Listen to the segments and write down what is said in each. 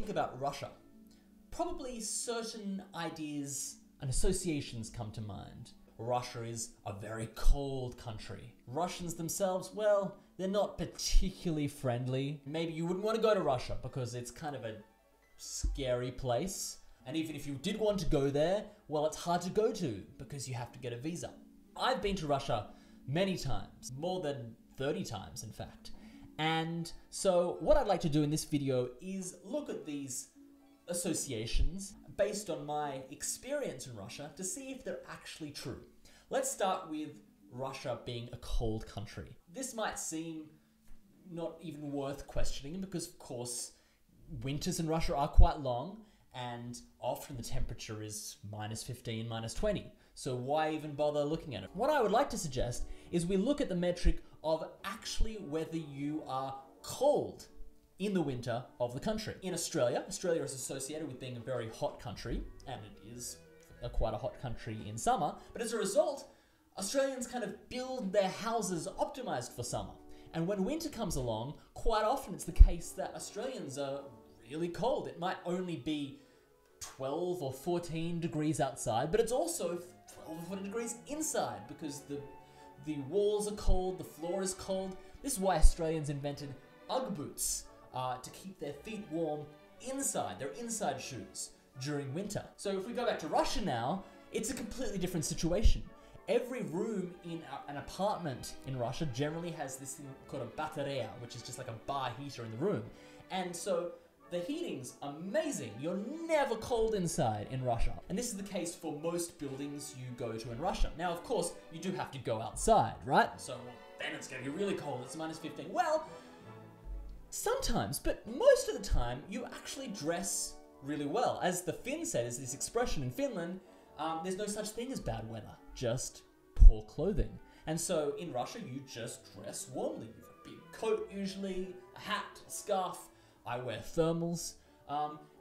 think about Russia, probably certain ideas and associations come to mind. Russia is a very cold country. Russians themselves, well, they're not particularly friendly. Maybe you wouldn't want to go to Russia because it's kind of a scary place. And even if you did want to go there, well, it's hard to go to because you have to get a visa. I've been to Russia many times, more than 30 times in fact. And so what I'd like to do in this video is look at these associations based on my experience in Russia to see if they're actually true. Let's start with Russia being a cold country. This might seem not even worth questioning because, of course, winters in Russia are quite long and often the temperature is -15, -20. So why even bother looking at it? What I would like to suggest is we look at the metric of actually whether you are cold in the winter of the country. In Australia, Australia is associated with being a very hot country, and it is quite a hot country in summer, but as a result, Australians kind of build their houses optimized for summer. And when winter comes along, quite often it's the case that Australians are really cold. It might only be 12 or 14 degrees outside, but it's also 12 or 14 degrees inside because the walls are cold, the floor is cold. This is why Australians invented Ugg boots to keep their feet warm inside, their inside shoes during winter. So if we go back to Russia now, it's a completely different situation. Every room in an apartment in Russia generally has this thing called a batareya, which is just like a bar heater in the room. And so the heating's amazing. You're never cold inside in Russia. And this is the case for most buildings you go to in Russia. Now, of course, you do have to go outside, right? So then it's gonna be really cold, it's -15. Well, sometimes, but most of the time, you actually dress really well. As the Finn said, there's this expression in Finland, there's no such thing as bad weather, just poor clothing. And so in Russia, you just dress warmly. You have a big coat usually, a hat, a scarf. I wear thermals.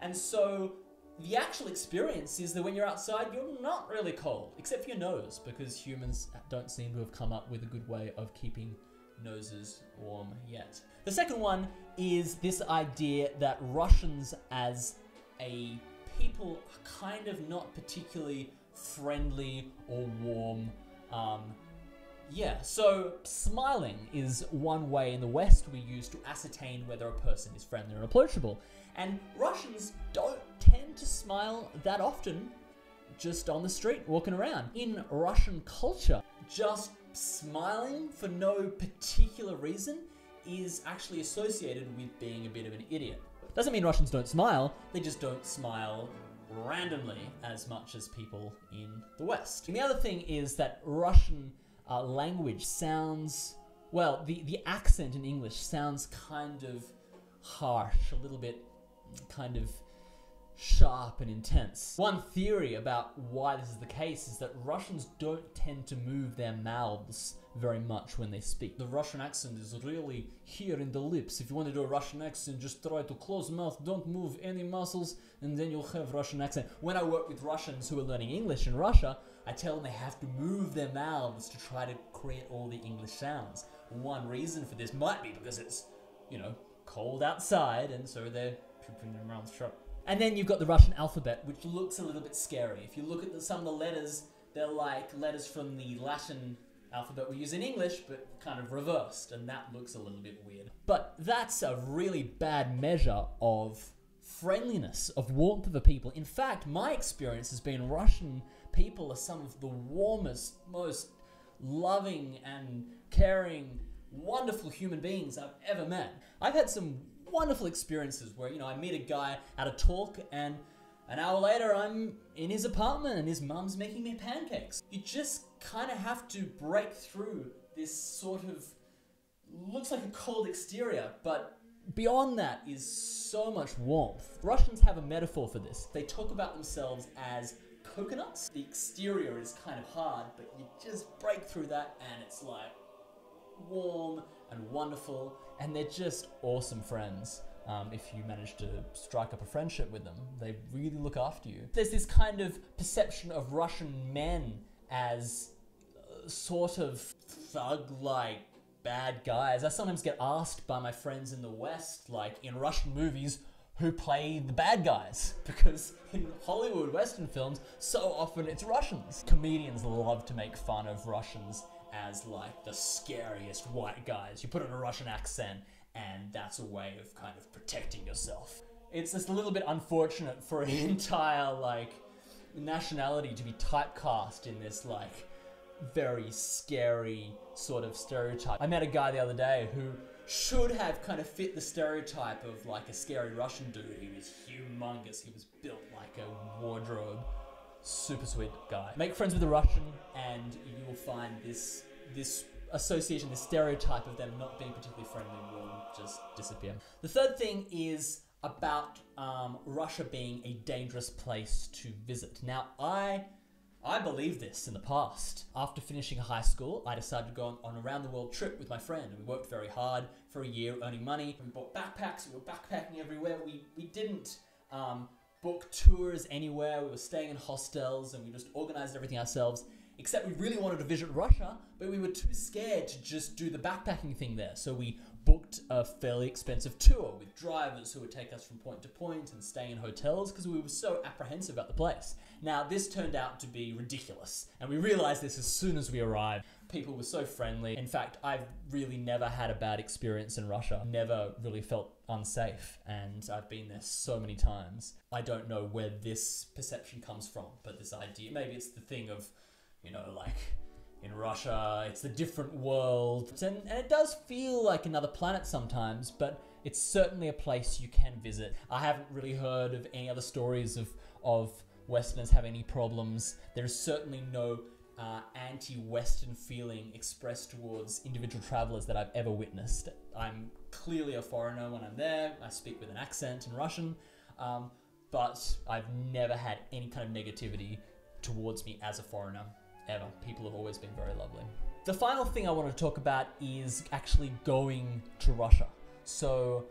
And so the actual experience is that when you're outside, you're not really cold, except for your nose, because humans don't seem to have come up with a good way of keeping noses warm yet. The second one is this idea that Russians as a people are kind of not particularly friendly or warm. So smiling is one way in the West we use to ascertain whether a person is friendly or approachable. And Russians don't tend to smile that often just on the street, walking around. In Russian culture, just smiling for no particular reason is actually associated with being a bit of an idiot. Doesn't mean Russians don't smile, they just don't smile randomly as much as people in the West. And the other thing is that Russian language sounds, well, the accent in English sounds kind of harsh, a little bit kind of sharp and intense. One theory about why this is the case is that Russians don't tend to move their mouths very much when they speak. The Russian accent is really here in the lips. If you want to do a Russian accent, just try to close mouth, don't move any muscles, and then you'll have Russian accent. When I work with Russians who are learning English in Russia, I tell them they have to move their mouths to try to create all the English sounds. One reason for this might be because it's, cold outside, and so they're keeping their mouths shut. And then you've got the Russian alphabet, which looks a little bit scary. If you look at some of the letters, they're like letters from the Latin alphabet we use in English, but kind of reversed, and that looks a little bit weird. But that's a really bad measure of friendliness, of warmth of a people. In fact, my experience has been Russian people are some of the warmest, most loving and caring, wonderful human beings I've ever met. I've had some wonderful experiences where, I meet a guy at a talk and an hour later I'm in his apartment and his mum's making me pancakes. You just kind of have to break through this sort of, looks like a cold exterior, but beyond that is so much warmth. Russians have a metaphor for this. They talk about themselves as coconuts. The exterior is kind of hard, but you just break through that and it's like warm and wonderful, and they're just awesome friends. If you manage to strike up a friendship with them, they really look after you. There's this kind of perception of Russian men as sort of thug-like bad guys. I sometimes get asked by my friends in the West, like in Russian movies, who play the bad guys, because in Hollywood Western films, so often it's Russians. Comedians love to make fun of Russians as like the scariest white guys. You put on a Russian accent and that's a way of kind of protecting yourself. It's just a little bit unfortunate for an entire like nationality to be typecast in this like very scary sort of stereotype. I met a guy the other day who should have kind of fit the stereotype of like a scary Russian dude. He was humongous. He was built like a wardrobe. Super sweet guy. Make friends with a Russian and you will find this association, this stereotype of them not being particularly friendly will just disappear. The third thing is about Russia being a dangerous place to visit. Now, I believed this in the past. After finishing high school, I decided to go on a round the world trip with my friend. And we worked very hard for a year earning money. We bought backpacks, we were backpacking everywhere. We didn't book tours anywhere. We were staying in hostels and we just organized everything ourselves. Except we really wanted to visit Russia, but we were too scared to just do the backpacking thing there. So we booked a fairly expensive tour with drivers who would take us from point to point and stay in hotels because we were so apprehensive about the place. Now, this turned out to be ridiculous, and we realized this as soon as we arrived. People were so friendly. In fact, I've really never had a bad experience in Russia. Never really felt unsafe, and I've been there so many times. I don't know where this perception comes from, but this idea, maybe it's the thing of, you know, like, in Russia, it's a different world. And it does feel like another planet sometimes, but it's certainly a place you can visit. I haven't really heard of any other stories of Westerners having any problems. There's certainly no anti-Western feeling expressed towards individual travelers that I've ever witnessed. I'm clearly a foreigner when I'm there. I speak with an accent in Russian, but I've never had any kind of negativity towards me as a foreigner. Ever. People have always been very lovely. The final thing I want to talk about is actually going to Russia. So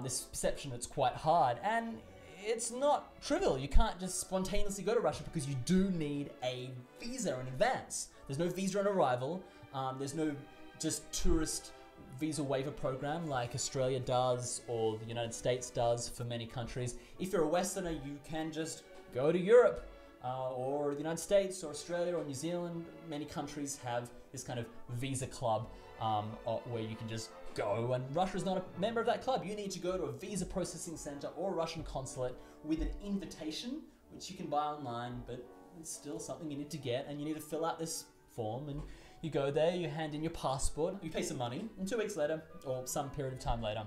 this perception it's quite hard, and it's not trivial. You can't just spontaneously go to Russia because you do need a visa in advance. There's no visa on arrival. There's no just tourist visa waiver program like Australia does or the United States does for many countries. If you're a Westerner, you can just go to Europe. Or the United States or Australia or New Zealand. Many countries have this kind of visa club where you can just go, and Russia is not a member of that club. You need to go to a visa processing center or a Russian consulate with an invitation, which you can buy online, but it's still something you need to get, and you need to fill out this form, and you go there, you hand in your passport, you pay some money, and 2 weeks later, or some period of time later,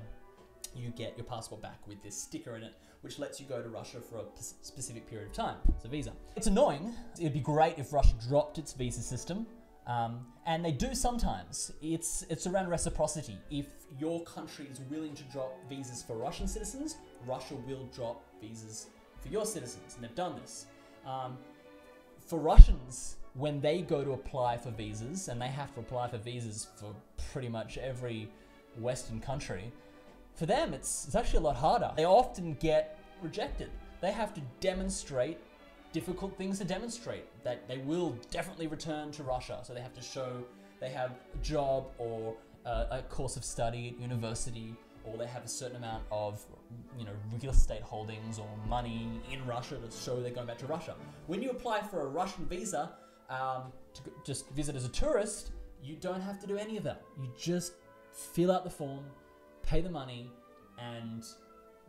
you get your passport back with this sticker in it, which lets you go to Russia for a specific period of time. It's a visa. It's annoying. It'd be great if Russia dropped its visa system, and they do sometimes. It's around reciprocity. If your country is willing to drop visas for Russian citizens, Russia will drop visas for your citizens, and they've done this. For Russians, when they go to apply for visas, and they have to apply for visas for pretty much every Western country, for them, it's actually a lot harder. They often get rejected. They have to demonstrate difficult things to demonstrate, that they will definitely return to Russia. So they have to show they have a job or a course of study at university, or they have a certain amount of, you know, real estate holdings or money in Russia to show they're going back to Russia. When you apply for a Russian visa to just visit as a tourist, you don't have to do any of that. You just fill out the form, pay the money, and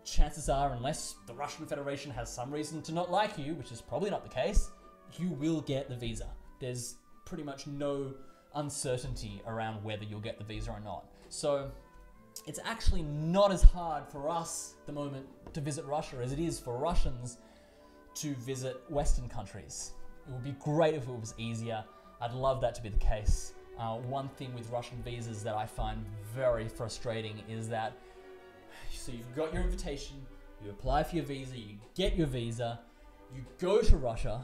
chances are, unless the Russian Federation has some reason to not like you, which is probably not the case, you will get the visa. There's pretty much no uncertainty around whether you'll get the visa or not. So it's actually not as hard for us at the moment to visit Russia as it is for Russians to visit Western countries. It would be great if it was easier. I'd love that to be the case. One thing with Russian visas that I find very frustrating is that, so you've got your invitation, you apply for your visa, you get your visa, you go to Russia,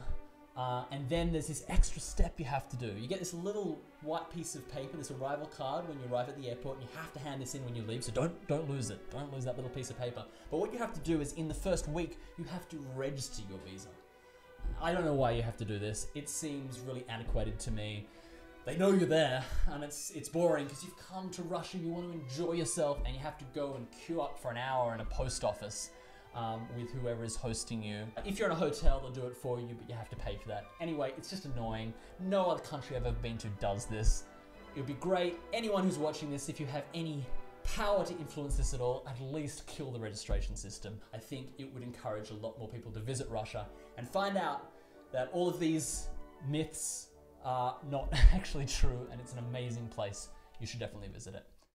and then there's this extra step you have to do. You get this little white piece of paper, this arrival card when you arrive at the airport, and you have to hand this in when you leave, so don't lose it. Don't lose that little piece of paper. But what you have to do is, in the first week, you have to register your visa. I don't know why you have to do this. It seems really antiquated to me. They know you're there, and it's boring because you've come to Russia, you want to enjoy yourself, and you have to go and queue up for an hour in a post office with whoever is hosting you. If you're in a hotel, they'll do it for you, but you have to pay for that. Anyway, it's just annoying. No other country I've ever been to does this. It would be great. Anyone who's watching this, if you have any power to influence this at all, at least kill the registration system. I think it would encourage a lot more people to visit Russia and find out that all of these myths are not actually true, and it's an amazing place. You should definitely visit it.